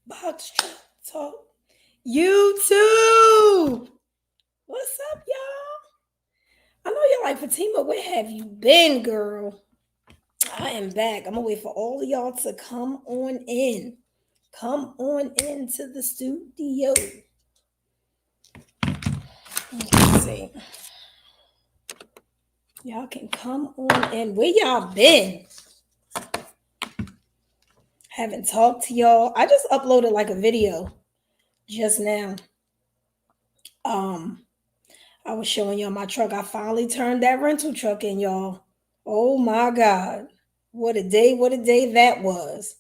Box truck talk. YouTube. What's up, y'all? I know you're like, Fatima, where have you been, girl? I am back. I'm gonna wait for all of y'all to come on in. Come on into the studio. Let's see. Y'all can come on in. Where y'all been? Haven't talked to y'all. I just uploaded like a video just now. Um, I was showing y'all my truck. I finally turned that rental truck in, y'all. Oh my God. What a day that was.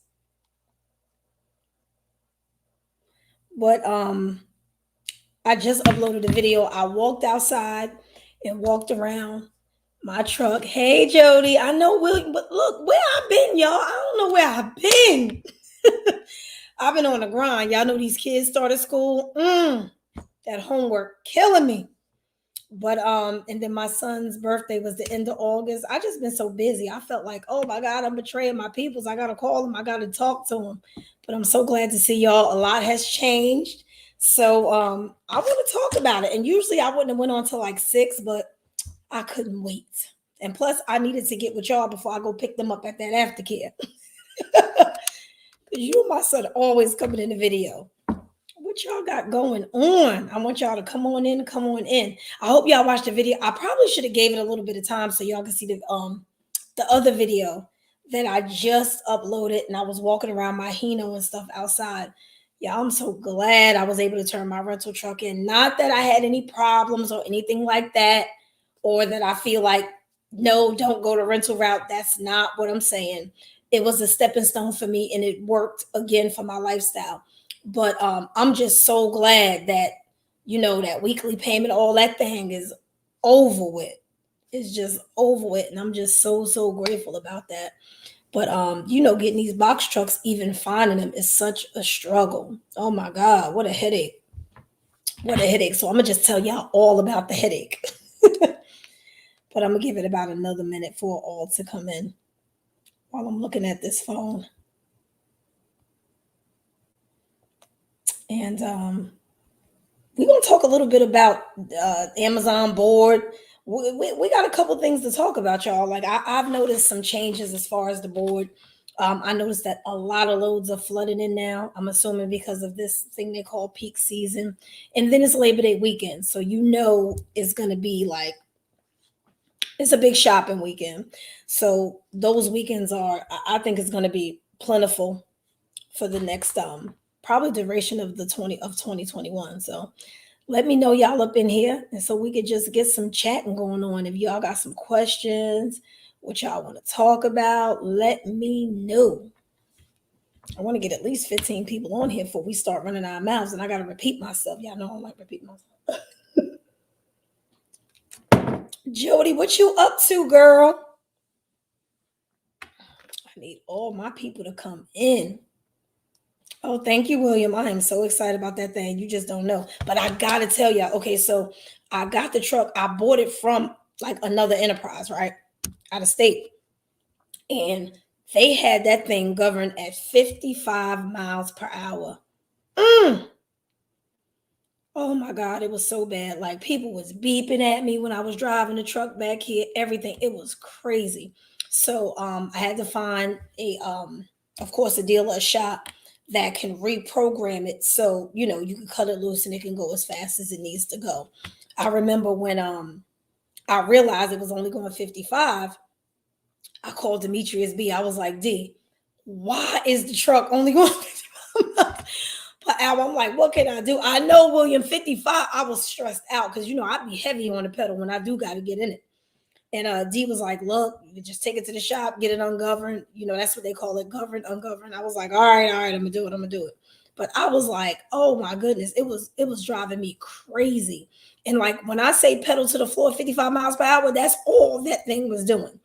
But I just uploaded a video. I walked outside and walked around my truck. Hey Jody, I know William, but look where I've been, y'all. I don't know where I've been. I've been on the grind. Y'all know these kids started school. That homework killing me. But and then my son's birthday was the end of August. I just been so busy. I felt like, oh my God, I'm betraying my peoples. I gotta call them. I gotta talk to them. But I'm so glad to see y'all. A lot has changed. So I want to talk about it. And usually I wouldn't have went on till like 6, but I couldn't wait. And plus I needed to get with y'all before I go pick them up at that aftercare. You and my son always coming in the video. What y'all got going on? I want y'all to come on in, come on in. I hope y'all watched the video. I probably should have gave it a little bit of time so y'all can see the other video that I just uploaded, and I was walking around my Hino and stuff outside. Yeah, I'm so glad I was able to turn my rental truck in. Not that I had any problems or anything like that, or that I feel like, no, don't go the rental route. That's not what I'm saying. It was a stepping stone for me, and it worked again for my lifestyle. But I'm just so glad that that weekly payment, all that thing is over with. It's just over with, and I'm just so grateful about that. But getting these box trucks, even finding them, is such a struggle. Oh my God, what a headache! What a headache! So I'm gonna just tell y'all all about the headache. But I'm gonna give it about another minute for all to come in while I'm looking at this phone. And we're going to talk a little bit about Amazon board. We got a couple things to talk about, y'all. Like I've noticed some changes as far as the board. I noticed that a lot of loads are flooding in now. I'm assuming because of this thing they call peak season. And then it's Labor Day weekend. So it's going to be like, it's a big shopping weekend. So those weekends I think it's going to be plentiful for the next probably duration of 2021. So let me know y'all up in here, and so we could just get some chatting going on. If y'all got some questions, what y'all want to talk about, let me know. I want to get at least 15 people on here before we start running our mouths, and I got to repeat myself. Y'all know I don't like repeating myself. Jody, what you up to, girl? I need all my people to come in. Oh, thank you, William. I am so excited about that thing. You just don't know. But I gotta tell y'all, okay, so I got the truck. I bought it from like another enterprise, right? Out of state. And they had that thing governed at 55 miles per hour. Mm. Oh my God, it was so bad. Like people was beeping at me when I was driving the truck back here, everything. It was crazy. So I had to find of course, a dealer, a shop that can reprogram it so you can cut it loose and it can go as fast as it needs to go. I remember when I realized it was only going 55, I called Demetrius B. I was like, D, why is the truck only going 55 per hour? I'm like, what can I do? I know, William, 55. I was stressed out because I'd be heavy on the pedal when I do got to get in it. And D was like, look, you can just take it to the shop, get it ungoverned. That's what they call it, governed, ungoverned. I was like, all right, I'm gonna do it. But I was like, oh my goodness, it was driving me crazy. And like when I say pedal to the floor 55 miles per hour, that's all that thing was doing.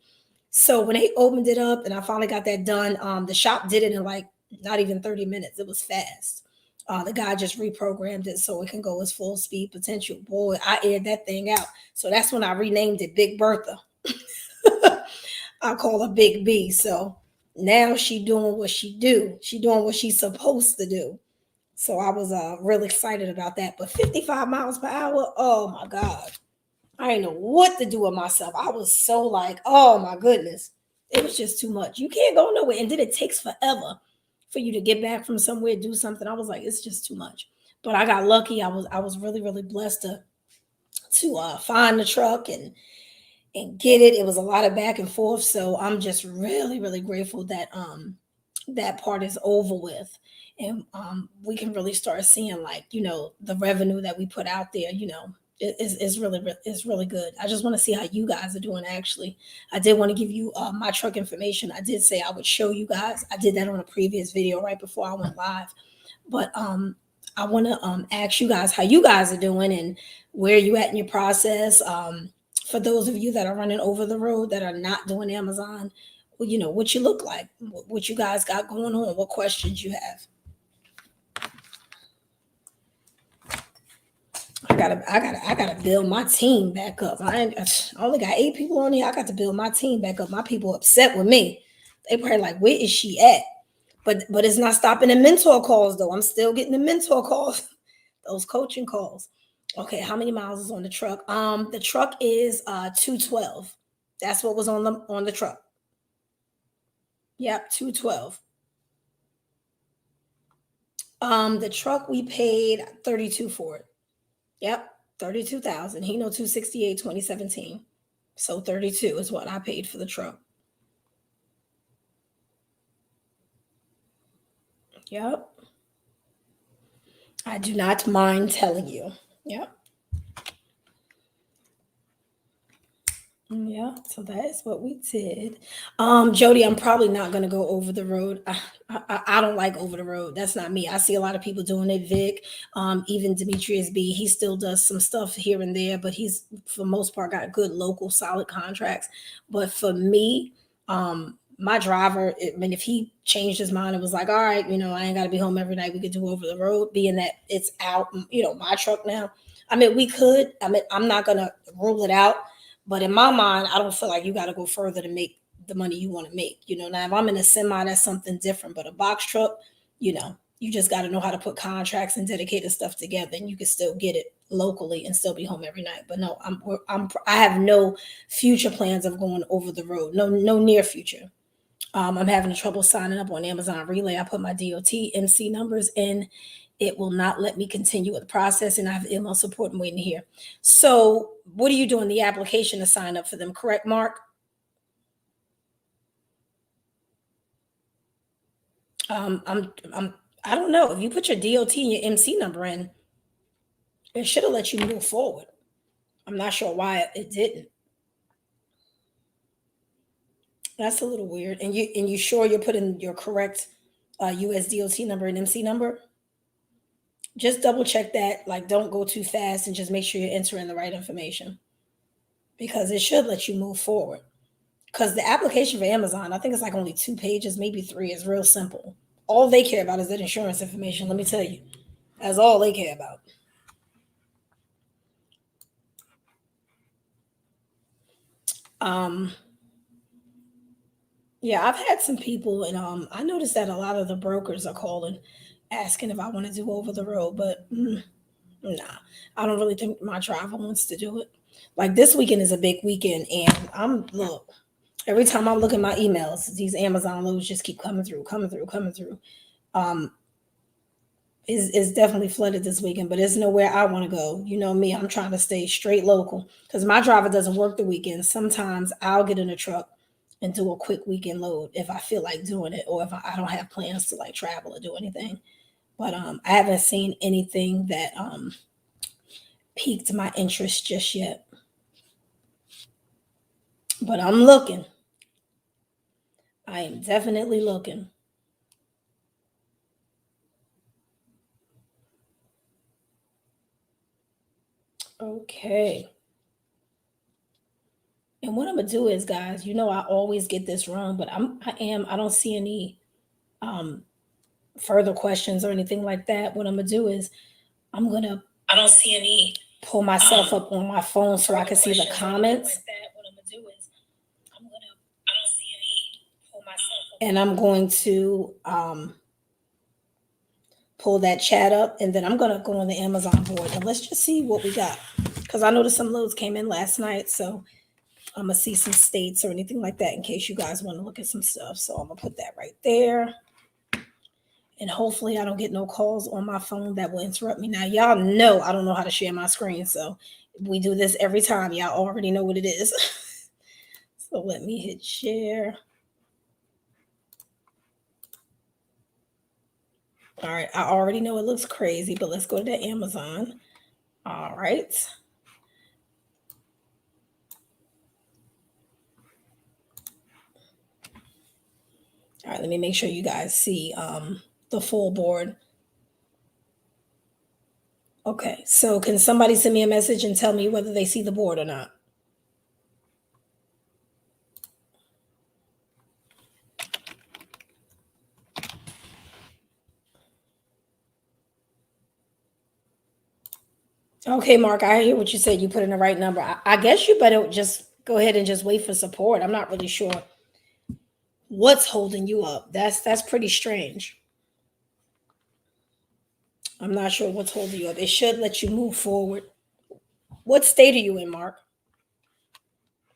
So when they opened it up and I finally got that done, the shop did it in like not even 30 minutes. It was fast. The guy just reprogrammed it so it can go its full speed potential. Boy, I aired that thing out. So that's when I renamed it Big Bertha. I call her Big B. So now she doing what she do. She doing what she's supposed to do. So I was really excited about that. But 55 miles per hour, oh my God. I didn't know what to do with myself. I was so like, oh my goodness. It was just too much. You can't go nowhere. And then it takes forever for you to get back from somewhere, do something. I was like, it's just too much. But I got lucky. I was really, really blessed to find the truck and get it. It was a lot of back and forth. So I'm just really, really grateful that that part is over with. And we can really start seeing, like, the revenue that we put out there, is really is really good. I just want to see how you guys are doing. Actually, I did want to give you my truck information. I did say I would show you guys. I did that on a previous video right before I went live. But I want to ask you guys how you guys are doing and where you at in your process. For those of you that are running over the road that are not doing Amazon, well, what you look like, what you guys got going on, what questions you have. I gotta build my team back up. I only got 8 people on here. I got to build my team back up. My people upset with me. They probably like, where is she at? But it's not stopping the mentor calls though. I'm still getting the mentor calls, those coaching calls. Okay, how many miles is on the truck? The truck is 212. That's what was on the truck. Yep, 212. The truck we paid 32 for it. Yep, 32,000. He know 268 2017. So 32 is what I paid for the truck. Yep. I do not mind telling you. Yep. Yeah, so that is what we did. Jody, I'm probably not gonna go over the road. I don't like over the road. That's not me. I see a lot of people doing it. Vic, even Demetrius B. He still does some stuff here and there, but he's for the most part got good local solid contracts. But for me, my driver, I mean, if he changed his mind and was like, all right, I ain't got to be home every night. We could do over the road, being that it's out, my truck now. I mean, we could. I mean, I'm not gonna rule it out, but in my mind, I don't feel like you got to go further to make the money you want to make. Now if I'm in a semi, that's something different. But a box truck, you just got to know how to put contracts and dedicated stuff together, and you can still get it locally and still be home every night. But no, I have no future plans of going over the road. No near future. I'm having trouble signing up on Amazon Relay. I put my DOT MC numbers in. It will not let me continue with the process, and I have email support. I'm waiting to hear. So, what are you doing? The application to sign up for them, correct, Mark? I don't know. If you put your DOT and your MC number in, it should have let you move forward. I'm not sure why it didn't. That's a little weird. And you sure you're putting your correct US DOT number and MC number? Just double check that. Like, don't go too fast and just make sure you're entering the right information because it should let you move forward. Because the application for Amazon, I think it's like only 2 pages, maybe 3. It's real simple. All they care about is that insurance information. Let me tell you, that's all they care about. Um, yeah, I've had some people, and I noticed that a lot of the brokers are calling, asking if I want to do over the road, but nah, I don't really think my driver wants to do it. Like this weekend is a big weekend, and look. Every time I look at my emails, these Amazon loads just keep coming through, coming through, coming through. Um, is definitely flooded this weekend, but it's nowhere I want to go. You know me, I'm trying to stay straight local because my driver doesn't work the weekend. Sometimes I'll get in a truck and do a quick weekend load if I feel like doing it, or if I don't have plans to like travel or do anything. But I haven't seen anything that piqued my interest just yet. But I'm looking. I am definitely looking. Okay. And what I'm gonna do is, guys, I always get this wrong, but I don't see any um further questions or anything like that. What I'm gonna do is I'm gonna I don't see any pull myself up on my phone so I can see the comments. What I'm gonna do is I don't see any pull myself up, and I'm going to pull that chat up, and then I'm gonna go on the Amazon board and let's just see what we got. Because I noticed some loads came in last night, so I'm gonna see some states or anything like that in case you guys want to look at some stuff. So I'm gonna put that right there. And hopefully I don't get no calls on my phone that will interrupt me. Now, y'all know I don't know how to share my screen, so we do this every time. Y'all already know what it is. So let me hit share. All right, I already know it looks crazy, but let's go to the Amazon. All right. All right, let me make sure you guys see the full board. Okay, so can somebody send me a message and tell me whether they see the board or not? Okay, Mark, I hear what you said. You put in the right number. I guess you better just go ahead and just wait for support. I'm not really sure what's holding you up. That's pretty strange. I'm not sure what's holding you up. It should let you move forward. What state are you in, Mark?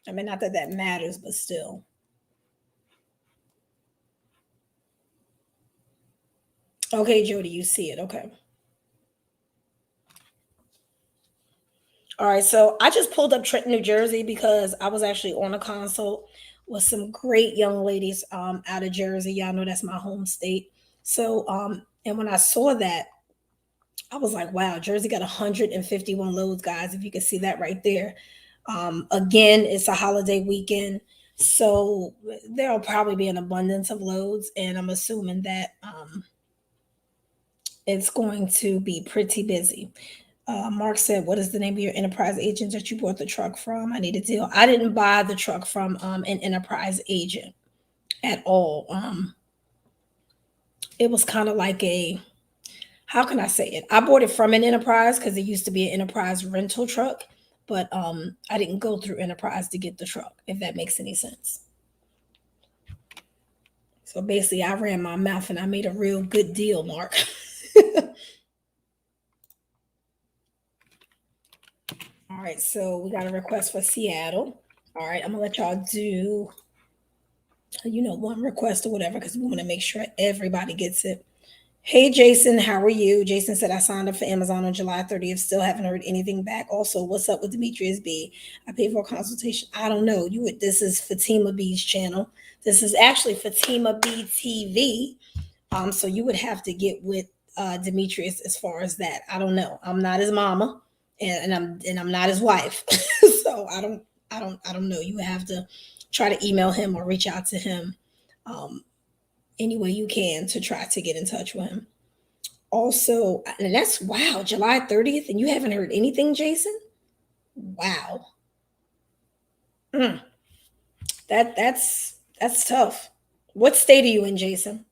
I mean, not that that matters, but still. Okay, Jody, you see it. Okay. All right, so I just pulled up Trenton, New Jersey because I was actually on a consult with some great young ladies out of Jersey. Y'all know that's my home state. So and when I saw that, I was like, wow, Jersey got 151 loads, guys. If you can see that right there. Again, it's a holiday weekend. So there'll probably be an abundance of loads, and I'm assuming that it's going to be pretty busy. Mark said, "What is the name of your enterprise agent that you bought the truck from? I need a deal." I didn't buy the truck from an enterprise agent at all. It was kind of like a, how can I say it? I bought it from an enterprise because it used to be an enterprise rental truck, but I didn't go through enterprise to get the truck. If that makes any sense. So basically, I ran my mouth and I made a real good deal, Mark. All right, so we got a request for Seattle. All right, I'm gonna let y'all do, one request or whatever because we want to make sure everybody gets it. Hey, Jason, how are you? Jason said, I signed up for Amazon on July 30th. Still haven't heard anything back. Also, what's up with Demetrius B? I paid for a consultation. I don't know. This is Fatima B's channel. This is actually Fatima B TV. So you would have to get with Demetrius as far as that. I don't know. I'm not his mama, and I'm not his wife. So I don't know. You would have to try to email him or reach out to him. Any way you can to try to get in touch with him. Also, and that's, wow, July 30th, and you haven't heard anything, Jason? Wow. That's tough. What state are you in, Jason?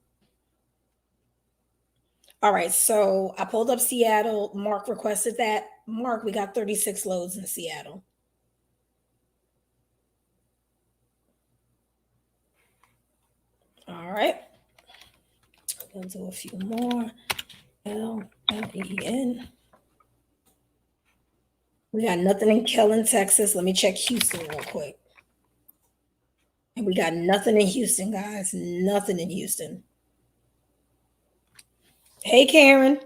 All right, so I pulled up Seattle. Mark requested that. Mark, we got 36 loads in Seattle. All right. We'll do a few more. LLEN. We got nothing in Kellen, Texas. Let me check Houston real quick. And we got nothing in Houston, guys. Nothing in Houston. Hey, Karen.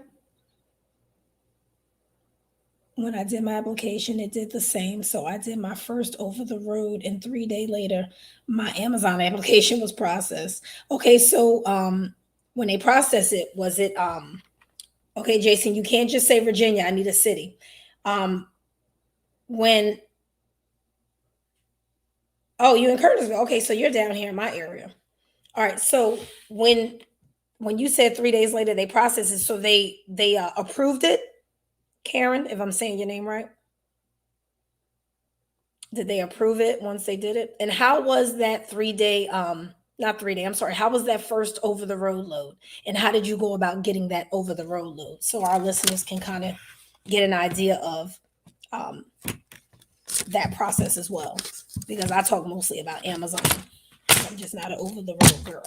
When I did my application, it did the same. So I did my first over the road, and 3 days later, my Amazon application was processed. Okay, so when they process it, was it okay, Jason, you can't just say Virginia. I need a city. When Oh, you in Curtisville. Okay, so you're down here in my area. All right, so when you said 3 days later they processed it, so they approved it, Karen, if I'm saying your name right. Did they approve it once they did it? And how was that 3 day, not 3 day, I'm sorry, how was that first over the road load? And how did you go about getting that over the road load? So our listeners can kind of get an idea of that process as well. Because I talk mostly about Amazon. I'm just not an over the road girl.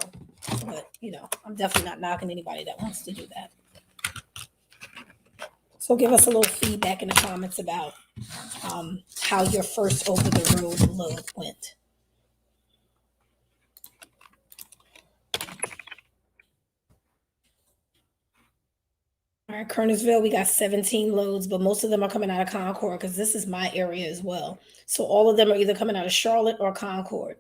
But I'm definitely not knocking anybody that wants to do that. So give us a little feedback in the comments about how your first over the road load went. All right, Kernersville, we got 17 loads, but most of them are coming out of Concord because this is my area as well. So all of them are either coming out of Charlotte or Concord.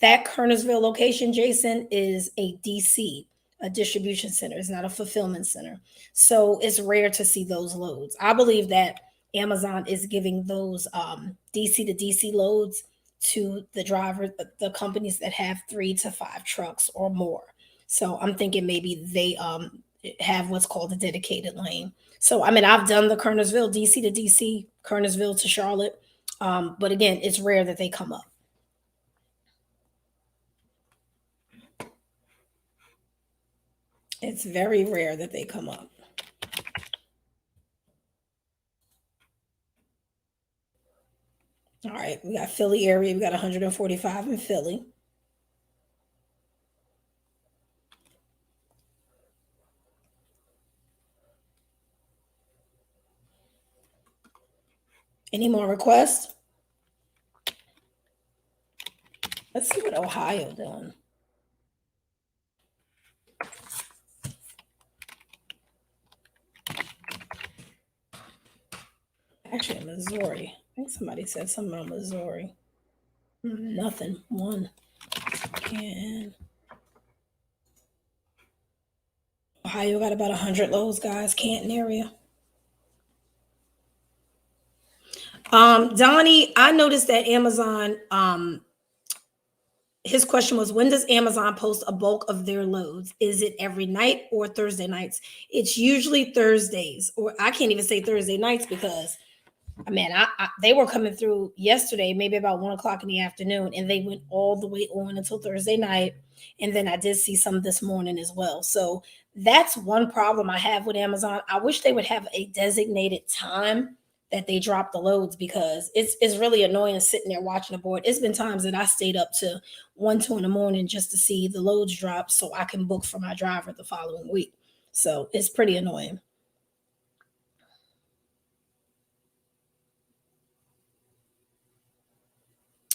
That Kernersville location, Jason, is a DC, a distribution center. It's not a fulfillment center. So it's rare to see those loads. I believe that Amazon is giving those DC to DC loads to the driver, the companies that have 3 to 5 trucks or more. So I'm thinking maybe they have what's called a dedicated lane. So I mean, I've done the Kernersville, DC to DC, Kernersville to Charlotte, but again, it's rare that they come up. It's very rare that they come up. All right, we got Philly area. We got 145 in Philly. Any more requests? Let's see what Ohio done. Actually, Missouri. I think somebody said something about Missouri. Nothing. One. And Ohio got about 100 loads, guys. Canton area. Donnie, I noticed that Amazon, his question was, when does Amazon post a bulk of their loads? Is it every night or Thursday nights? It's usually Thursdays, or I can't even say Thursday nights because I mean, they were coming through yesterday, maybe about 1 o'clock in the afternoon, and they went all the way on until Thursday night. And then I did see some this morning as well. So that's one problem I have with Amazon. I wish they would have a designated time that they drop the loads because it's really annoying sitting there watching the board. It's been times that I stayed up to 1, 2 in the morning just to see the loads drop so I can book for my driver the following week. So it's pretty annoying.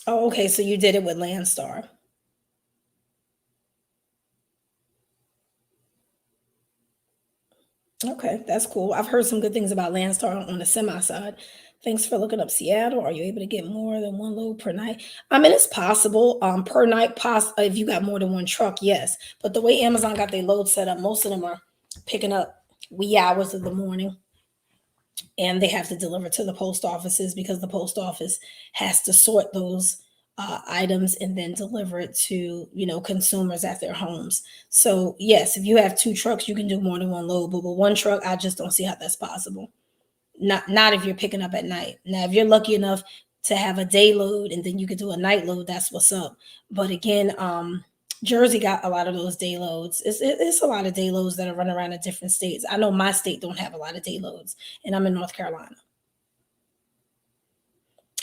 Oh, okay. So you did it with Landstar. Okay, that's cool. I've heard some good things about Landstar on the semi side. Thanks for looking up Seattle. Are you able to get more than one load per night? I mean, it's possible. Per night, if you got more than one truck, yes. But the way Amazon got their load set up, most of them are picking up wee hours of the morning, and they have to deliver to the post offices because the post office has to sort those items and then deliver it to consumers at their homes. So yes, if you have 2 trucks, you can do more than one load. But with one truck, I just don't see how that's possible. Not if you're picking up at night. Now, if you're lucky enough to have a day load and then you could do a night load, that's what's up. But again, Jersey got a lot of those day loads. It's a lot of day loads that are running around in different states. I know my state don't have a lot of day loads, and I'm in North Carolina.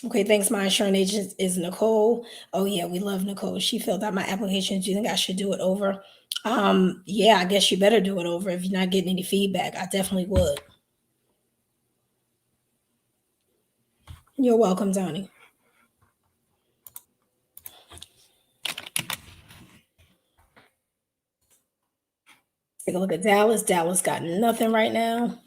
Okay, thanks. My insurance agent is Nicole. Oh yeah, we love Nicole. She filled out my application. Do you think I should do it over? Yeah, I guess you better do it over if you're not getting any feedback. I definitely would. You're welcome, Donnie. Take a look at Dallas. Dallas got nothing right now.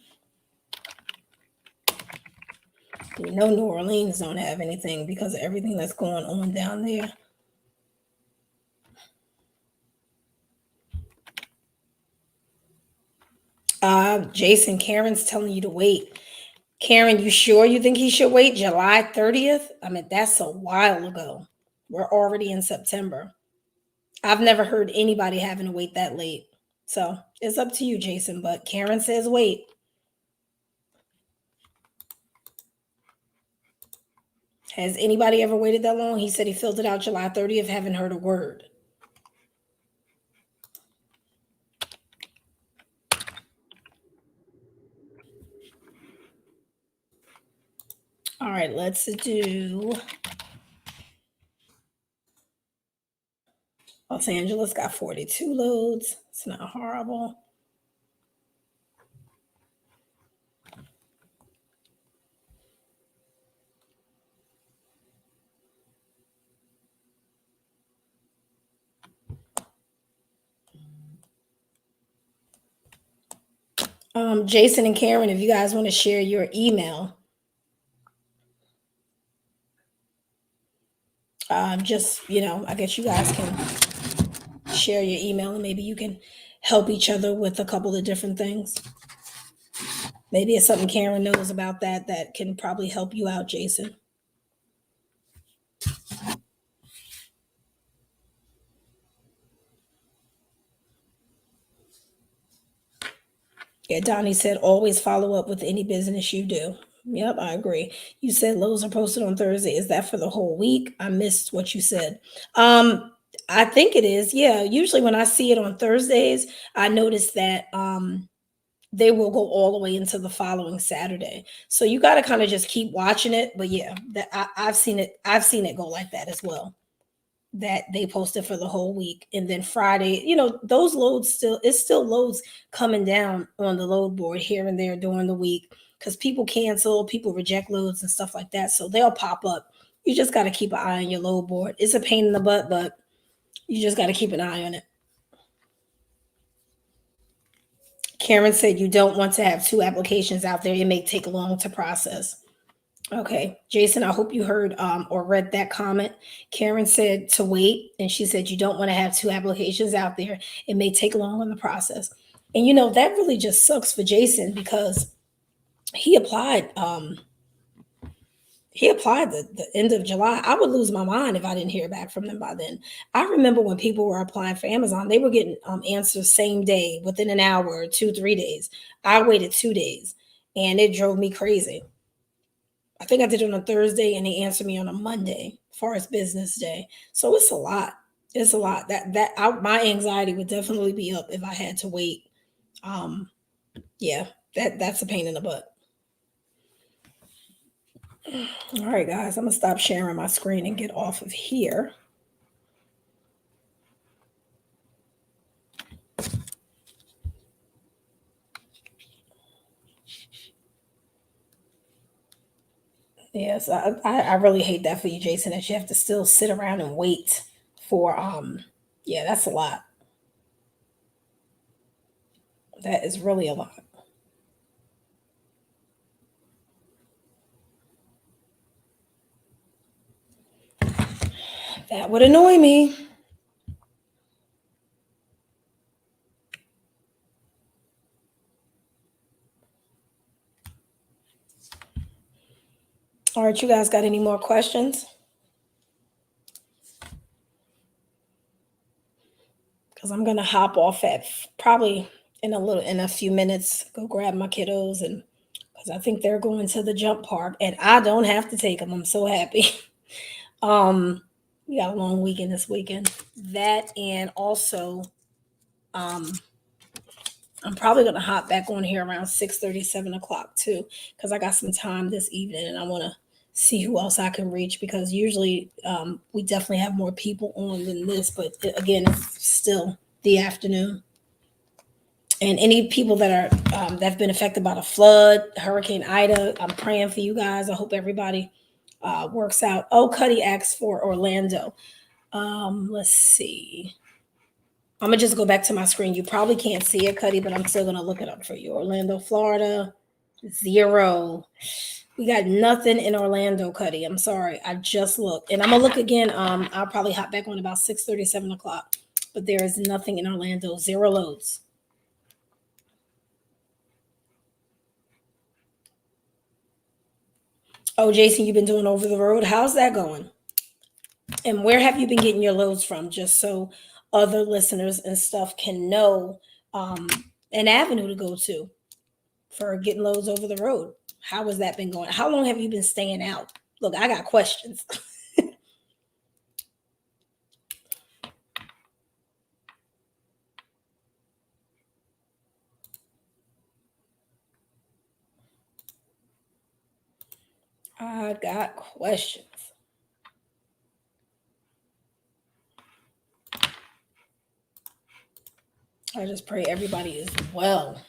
You know New Orleans don't have anything because of everything that's going on down there. Jason, Karen's telling you to wait. Karen, you sure you think he should wait July 30th? I mean, that's a while ago. We're already in September. I've never heard anybody having to wait that late. So it's up to you, Jason. But Karen says wait. Has anybody ever waited that long? He said he filled it out July 30th. Haven't heard a word. All right, let's do Los Angeles got 42 loads. It's not horrible. Jason and Karen, if you guys want to share your email, just, I guess you guys can share your email and maybe you can help each other with a couple of different things. Maybe it's something Karen knows about that can probably help you out, Jason. Yeah, Donnie said always follow up with any business you do. Yep, I agree. You said Lowe's are posted on Thursday. Is that for the whole week? I missed what you said. I think it is. Yeah, usually when I see it on Thursdays, I notice that they will go all the way into the following Saturday. So you got to kind of just keep watching it. But yeah, I've seen it. I've seen it go like that as well. That they posted for the whole week, and then Friday, those loads it's still loads coming down on the load board here and there during the week because people cancel, people reject loads and stuff like that. So they'll pop up. You just got to keep an eye on your load board. It's a pain in the butt, but you just got to keep an eye on it. Karen said you don't want to have two applications out there. It may take long to process. Okay, Jason, I hope you heard or read that comment. Karen said to wait, and she said you don't want to have two applications out there. It may take long in the process. And that really just sucks for Jason because he applied the end of July. I would lose my mind if I didn't hear back from them by then. I remember when people were applying for Amazon, they were getting answers same day, within an hour, 2-3 days. I waited 2 days, and it drove me crazy. I think I did it on a Thursday, and they answered me on a Monday, as far as business day. So it's a lot. It's a lot. My anxiety would definitely be up if I had to wait. Yeah, that's a pain in the butt. All right, guys, I'm gonna stop sharing my screen and get off of here. Yes, I really hate that for you, Jason, that you have to still sit around and wait for yeah, that's a lot. That is really a lot. That would annoy me. All right, you guys got any more questions? Because I'm gonna hop off at probably in a few minutes, go grab my kiddos, and because I think they're going to the jump park and I don't have to take them. I'm so happy. um we got a long weekend this weekend. That, and also um I'm probably gonna hop back on here around 6:30, 7 o'clock too, because I got some time this evening and I wanna see who else I can reach because usually we definitely have more people on than this, but again, it's still the afternoon. And any people that are that've been affected by the flood, Hurricane Ida, I'm praying for you guys. I hope everybody works out. Oh, Cuddy asked for Orlando. Let's see. I'm gonna just go back to my screen. You probably can't see it, Cuddy, but I'm still gonna look it up for you. Orlando, Florida, 0. We got nothing in Orlando, Cuddy. I'm sorry. I just looked. And I'm gonna look again. I'll probably hop back on about 6:30, 7 o'clock. But there is nothing in Orlando. 0 loads. Oh, Jason, you've been doing over the road. How's that going? And where have you been getting your loads from? Just so other listeners and stuff can know um, an avenue to go to for getting loads over the road. How has that been going? How long have you been staying out? Look, I got questions. I got questions. I just pray everybody is well.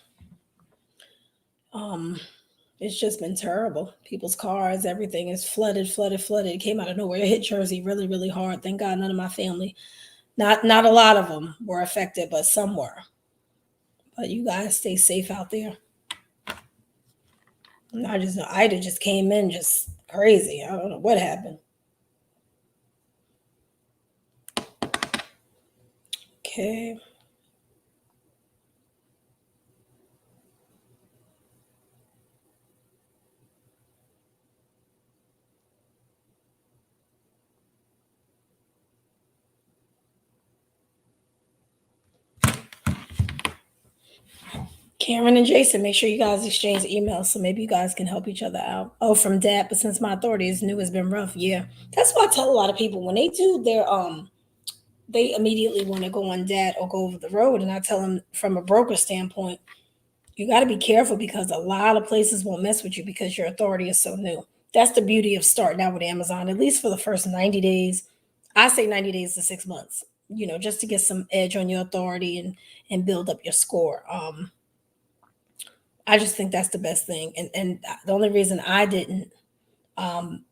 Um, it's just been terrible. People's cars, everything is flooded, flooded, flooded. It came out of nowhere. It hit Jersey really, really hard. Thank God none of my family, not a lot of them were affected, but some were. But you guys stay safe out there. Ida just came in just crazy. I don't know what happened. Okay. Karen and Jason, make sure you guys exchange emails so maybe you guys can help each other out. Oh, from Dad, but since my authority is new, it's been rough. Yeah. That's why I tell a lot of people when they do their they immediately want to go on Dad or go over the road. And I tell them from a broker standpoint, you got to be careful because a lot of places won't mess with you because your authority is so new. That's the beauty of starting out with Amazon, at least for the first 90 days. I say 90 days to 6 months, just to get some edge on your authority and build up your score. I just think that's the best thing. And the only reason I didn't um,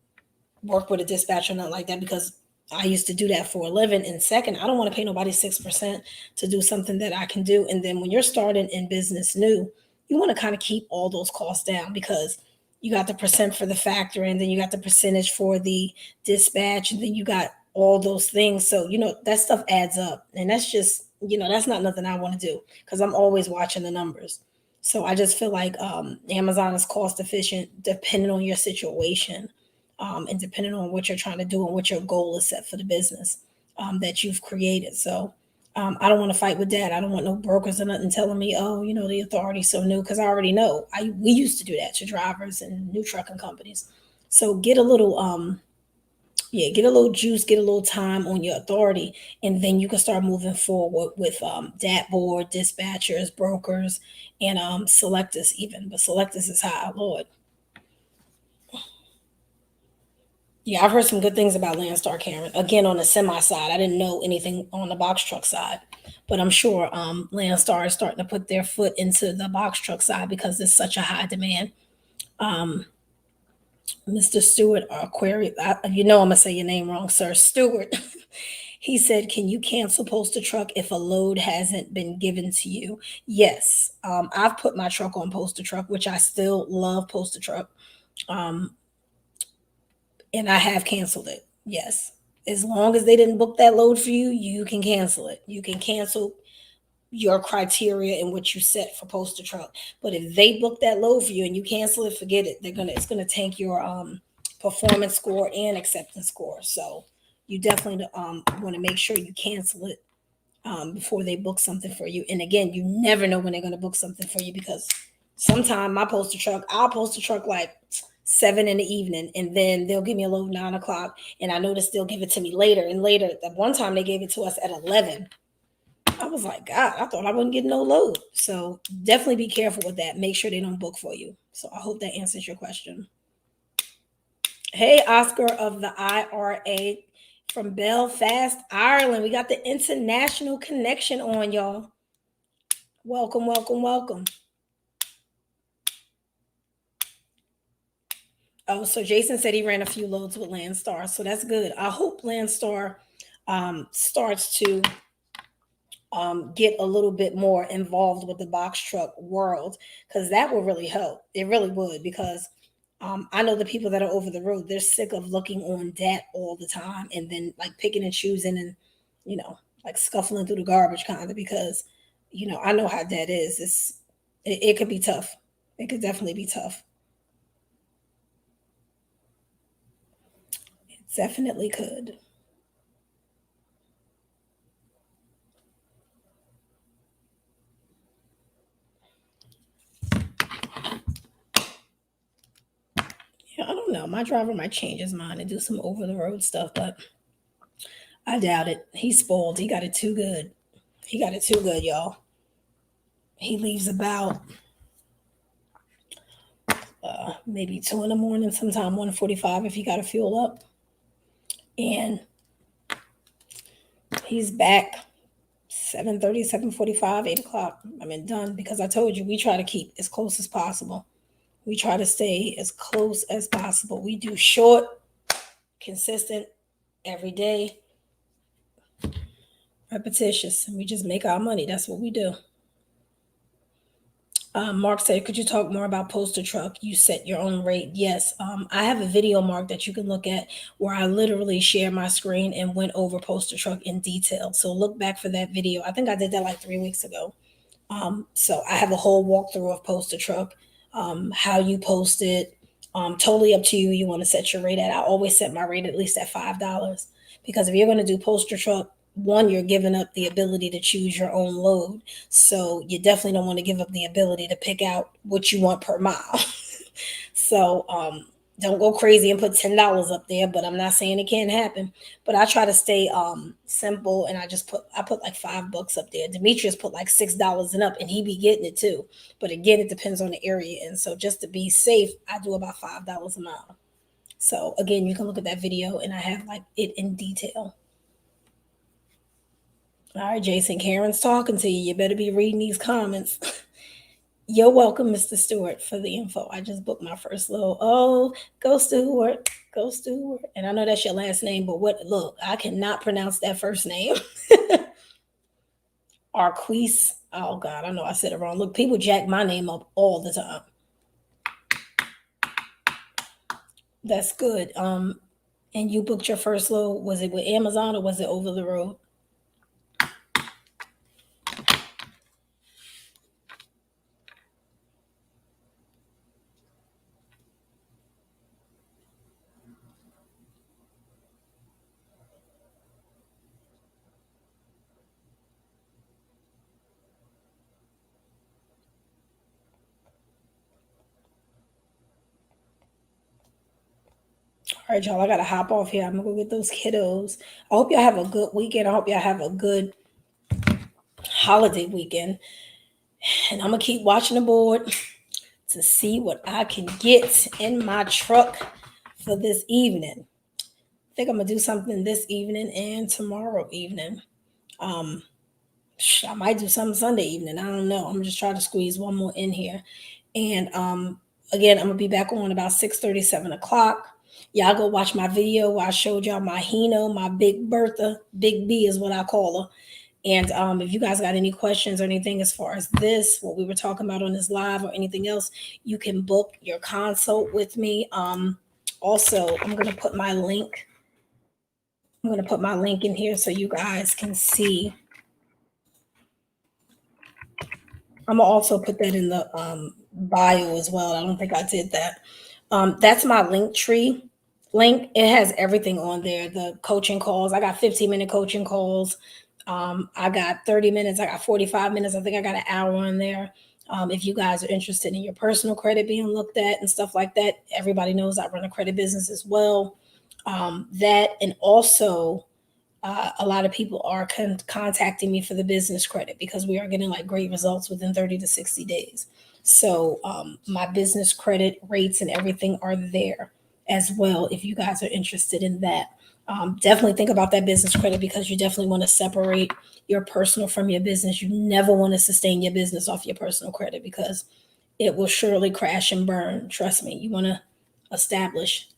work with a dispatcher or nothing like that because I used to do that for a living. And second, I don't want to pay nobody 6% to do something that I can do. And then when you're starting in business new, you want to kind of keep all those costs down because you got the percent for the factory and then you got the percentage for the dispatch and then you got all those things. So, that stuff adds up. And that's just, that's not nothing I want to do because I'm always watching the numbers. So I just feel like Amazon is cost efficient depending on your situation and depending on what you're trying to do and what your goal is set for the business that you've created. So I don't want to fight with that. I don't want no brokers or nothing telling me, oh, the authority's so new because I already know. We used to do that to drivers and new trucking companies. So get a little get a little juice, get a little time on your authority, and then you can start moving forward with DAT board, dispatchers, brokers, and selectors even. But selectors is high, Lord. Yeah, I've heard some good things about Landstar, Karen. Again, on the semi side, I didn't know anything on the box truck side, but I'm sure Landstar is starting to put their foot into the box truck side because there's such a high demand. Um, Mr. Stewart Aquarius, I'm gonna say your name wrong, sir. Stewart. He said, "Can you cancel post a truck if a load hasn't been given to you?" Yes, I've put my truck on post a truck, which I still love post a truck. Um, and I have canceled it. Yes. As long as they didn't book that load for you, you can cancel it. You can cancel your criteria and what you set for poster truck. But if they book that load for you and you cancel it, forget it. It's gonna tank your performance score and acceptance score. So you definitely want to make sure you cancel it before they book something for you. And again, you never know when they're going to book something for you because sometimes I'll post a truck like 7 in the evening and then they'll give me a load 9 o'clock. And I notice they'll give it to me later and later. That one time they gave it to us at 11. I was like, God, I thought I wouldn't get no load. So definitely be careful with that. Make sure they don't book for you. So I hope that answers your question. Hey, Oscar of the IRA from Belfast, Ireland. We got the international connection on, y'all. Welcome, welcome, welcome. Oh, so Jason said he ran a few loads with Landstar, so that's good. I hope Landstar starts to get a little bit more involved with the box truck world because that will really help. It really would because I know the people that are over the road, they're sick of looking on that all the time and then like picking and choosing and, like scuffling through the garbage kind of because, I know how that is. It could be tough. It could definitely be tough. It definitely could. Yeah, I don't know. My driver might change his mind and do some over the road stuff, but I doubt it. He's spoiled. He got it too good. He got it too good, y'all. He leaves about maybe 2 in the morning, sometime 1:45 if he got to fuel up, and he's back 7:30, 7:45, 8 o'clock. I mean, done because I told you we try to keep as close as possible. We try to stay as close as possible. We do short, consistent, every day, repetitious, and we just make our money. That's what we do. Mark said, could you talk more about Poster Truck? You set your own rate. Yes. I have a video, Mark, that you can look at where I literally shared my screen and went over Poster Truck in detail. So look back for that video. I think I did that like 3 weeks ago. So I have a whole walkthrough of Poster Truck, how you post it. Totally up to you. You want to set your rate at. I always set my rate at least at $5 because if you're going to do Poster Truck, one, you're giving up the ability to choose your own load. So you definitely don't want to give up the ability to pick out what you want per mile. So don't go crazy and put $10 up there, but I'm not saying it can't happen. But I try to stay simple, and I put like $5 up there. Demetrius put like $6 and up, and he be getting it too. But again, it depends on the area, and so just to be safe, I do about $5 a mile. So again, you can look at that video, and I have like it in detail. All right, Jason, Karen's talking to you. You better be reading these comments. You're welcome, Mr. Stewart, for the info. I just booked my first little. Oh, go Stewart, go Stewart. And I know that's your last name, but what? Look, I cannot pronounce that first name. Arquise. Oh God, I know I said it wrong. Look, people jack my name up all the time. That's good. And you booked your first load. Was it with Amazon or was it over the road? All right, y'all, I gotta hop off here. I'm gonna go get those kiddos. I hope y'all have a good weekend. I hope y'all have a good holiday weekend. And I'm gonna keep watching the board to see what I can get in my truck for this evening. I think I'm gonna do something this evening and tomorrow evening. Um, I might do something Sunday evening. I don't know. I'm just trying to squeeze one more in here. And again, I'm gonna be back on about 6:30, 7 o'clock. Y'all go watch my video where I showed y'all my Hino, my Big Bertha. Big B is what I call her. And if you guys got any questions or anything as far as this, what we were talking about on this live or anything else, you can book your consult with me. Also, I'm going to put my link. I'm going to put my link in here so you guys can see. I'm going to also put that in the bio as well. I don't think I did that. That's my link tree link. It has everything on there. The coaching calls. I got 15-minute coaching calls. I got 30 minutes. I got 45 minutes. I think I got an hour on there. If you guys are interested in your personal credit being looked at and stuff like that, everybody knows I run a credit business as well. That and also a lot of people are contacting me for the business credit because we are getting like great results within 30 to 60 days. So my business credit rates and everything are there as well if you guys are interested in that. Definitely think about that business credit because you definitely want to separate your personal from your business. You never want to sustain your business off your personal credit because it will surely crash and burn. Trust me, you want to establish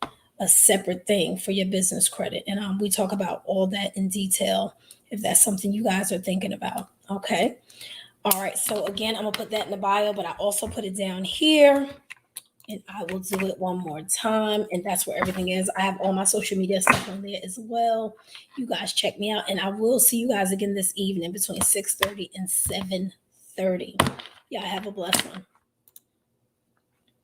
a separate thing for your business credit. And we talk about all that in detail if that's something you guys are thinking about. Okay. All right. So again, I'm going to put that in the bio, but I also put it down here. And I will do it one more time. And that's where everything is. I have all my social media stuff on there as well. You guys check me out. And I will see you guys again this evening between 6:30 and 7:30. Y'all have a blessed one.